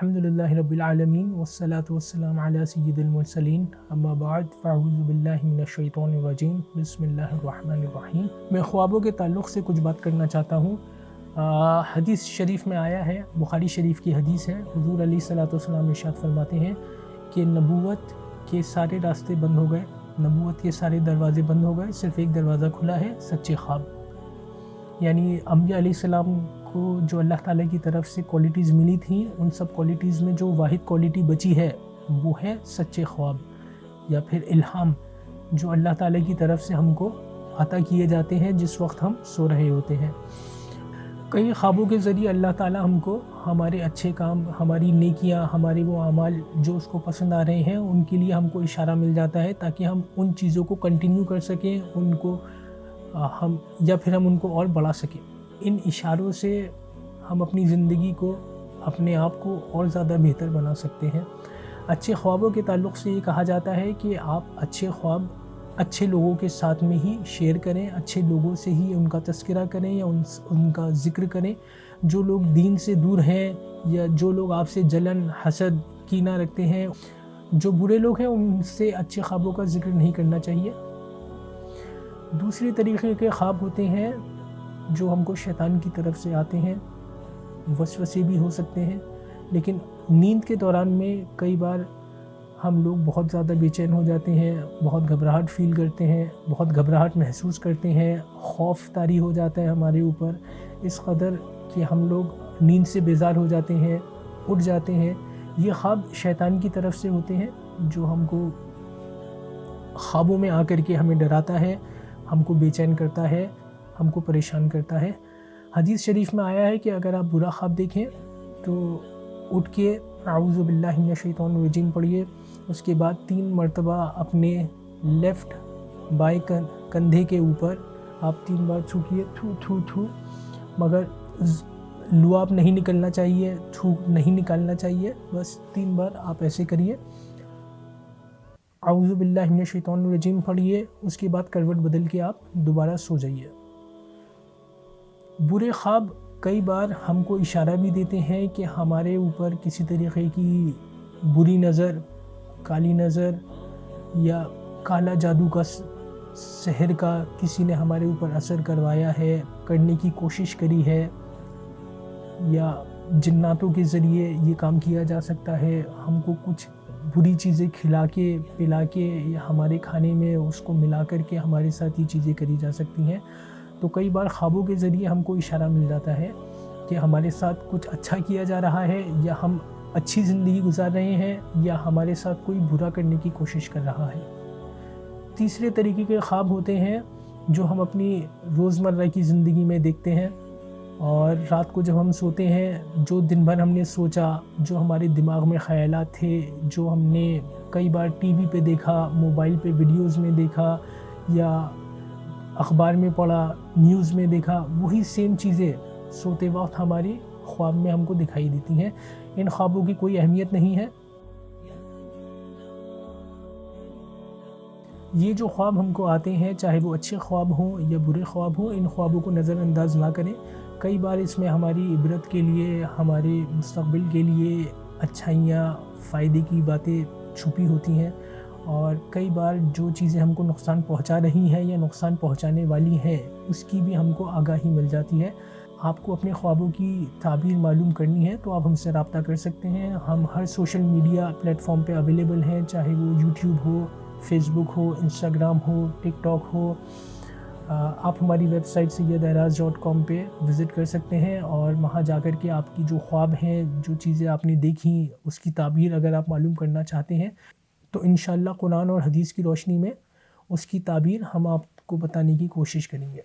الحمدللہ رب العالمین والصلاة والسلام علی سید المرسلین اما بعد فاعوذ باللہ من الشیطان الرجیم بسم اللہ الرحمن الرحیم۔ میں خوابوں کے تعلق سے کچھ بات کرنا چاہتا ہوں۔ حدیث شریف میں آیا ہے، بخاری شریف کی حدیث ہے، حضور علیہ الصلوۃ والسلام ارشاد فرماتے ہیں کہ نبوت کے سارے راستے بند ہو گئے، نبوت کے سارے دروازے بند ہو گئے، صرف ایک دروازہ کھلا ہے، سچے خواب۔ یعنی انبیاء علیہ السلام کو جو اللہ تعالیٰ کی طرف سے کوالٹیز ملی تھیں، ان سب کوالٹیز میں جو واحد کوالٹی بچی ہے وہ ہے سچے خواب یا پھر الہام، جو اللہ تعالیٰ کی طرف سے ہم کو عطا کیے جاتے ہیں جس وقت ہم سو رہے ہوتے ہیں۔ کئی خوابوں کے ذریعے اللہ تعالیٰ ہم کو ہمارے اچھے کام، ہماری نیکیاں، ہمارے وہ اعمال جو اس کو پسند آ رہے ہیں ان کے لیے ہم کو اشارہ مل جاتا ہے تاکہ ہم ان چیزوں کو کنٹینیو کر سکیں، ان کو ہم ان کو اور بڑھا سکیں۔ ان اشاروں سے ہم اپنی زندگی کو، اپنے آپ کو اور زیادہ بہتر بنا سکتے ہیں۔ اچھے خوابوں کے تعلق سے یہ کہا جاتا ہے کہ آپ اچھے خواب اچھے لوگوں کے ساتھ میں ہی شیئر کریں، اچھے لوگوں سے ہی ان کا تذکرہ کریں یا ان کا ذکر کریں۔ جو لوگ دین سے دور ہیں یا جو لوگ آپ سے جلن، حسد، کینہ رکھتے ہیں، جو برے لوگ ہیں، ان سے اچھے خوابوں کا ذکر نہیں کرنا چاہیے۔ دوسری طریقے کے خواب ہوتے ہیں جو ہم کو شیطان کی طرف سے آتے ہیں، وسوسے بھی ہو سکتے ہیں، لیکن نیند کے دوران میں کئی بار ہم لوگ بہت زیادہ بے چین ہو جاتے ہیں، بہت گھبراہٹ فیل کرتے ہیں، بہت گھبراہٹ محسوس کرتے ہیں، خوف طاری ہو جاتا ہے ہمارے اوپر اس قدر کہ ہم لوگ نیند سے بیزار ہو جاتے ہیں، اٹھ جاتے ہیں۔ یہ خواب شیطان کی طرف سے ہوتے ہیں جو ہم کو خوابوں میں آ کر کے ہمیں ڈراتا ہے، ہم کو بے چین کرتا ہے، ہم کو پریشان کرتا ہے۔ حدیث شریف میں آیا ہے کہ اگر آپ برا خواب دیکھیں تو اٹھ کے اعوذ باللہ من الشیطان الرجیم پڑھیے، اس کے بعد 3 مرتبہ اپنے لیفٹ بائیں کندھے کے اوپر آپ 3 بار تھوکیے، تھو تھو تھو، مگر لعاب نہیں نکلنا چاہیے، تھوک نہیں نکالنا چاہیے، بس 3 بار آپ ایسے کریے، اعوذ باللہ من الشیطان الرجیم پڑھیے، اس کے بعد کروٹ بدل کے آپ دوبارہ سو جائیے۔ برے خواب کئی بار ہم کو اشارہ بھی دیتے ہیں کہ ہمارے اوپر کسی طریقے کی بری نظر، کالی نظر یا کالا جادو کا، سحر کا کسی نے ہمارے اوپر اثر کروایا ہے، کرنے کی کوشش کری ہے، یا جناتوں کے ذریعے یہ کام کیا جا سکتا ہے۔ ہم کو کچھ بری چیزیں کھلا کے، پلا کے یا ہمارے کھانے میں اس کو ملا کر کے ہمارے ساتھ یہ چیزیں کری جا سکتی ہیں۔ تو کئی بار خوابوں کے ذریعے ہم کو اشارہ مل جاتا ہے کہ ہمارے ساتھ کچھ اچھا کیا جا رہا ہے، یا ہم اچھی زندگی گزار رہے ہیں، یا ہمارے ساتھ کوئی برا کرنے کی کوشش کر رہا ہے۔ تیسرے طریقے کے خواب ہوتے ہیں جو ہم اپنی روزمرہ کی زندگی میں دیکھتے ہیں، اور رات کو جب ہم سوتے ہیں، جو دن بھر ہم نے سوچا، جو ہمارے دماغ میں خیالات تھے، جو ہم نے کئی بار ٹی وی پہ دیکھا، موبائل پہ ویڈیوز میں دیکھا یا اخبار میں پڑھا، نیوز میں دیکھا، وہی سیم چیزیں سوتے وقت ہماری خواب میں ہم کو دکھائی دیتی ہیں۔ ان خوابوں کی کوئی اہمیت نہیں ہے۔ یہ جو خواب ہم کو آتے ہیں، چاہے وہ اچھے خواب ہوں یا برے خواب ہوں، ان خوابوں کو نظر انداز نہ کریں۔ کئی بار اس میں ہماری عبرت کے لیے، ہمارے مستقبل کے لیے اچھائیاں، فائدے کی باتیں چھپی ہوتی ہیں، اور کئی بار جو چیزیں ہم کو نقصان پہنچا رہی ہیں یا نقصان پہنچانے والی ہیں، اس کی بھی ہم کو آگاہی مل جاتی ہے۔ آپ کو اپنے خوابوں کی تعبیر معلوم کرنی ہے تو آپ ہم سے رابطہ کر سکتے ہیں۔ ہم ہر سوشل میڈیا پلیٹ فارم پہ اویلیبل ہیں، چاہے وہ یوٹیوب ہو، فیس بک ہو، انسٹاگرام ہو، ٹک ٹاک ہو۔ آپ ہماری ویب سائٹ seyyedaraz.com پہ وزٹ کر سکتے ہیں، اور وہاں جا کر کے آپ کی جو خواب ہیں، جو چیزیں آپ نے دیکھیں، اس کی تعبیر اگر آپ معلوم کرنا چاہتے ہیں تو انشاءاللہ قرآن اور حدیث کی روشنی میں اس کی تعبیر ہم آپ کو بتانے کی کوشش کریں گے۔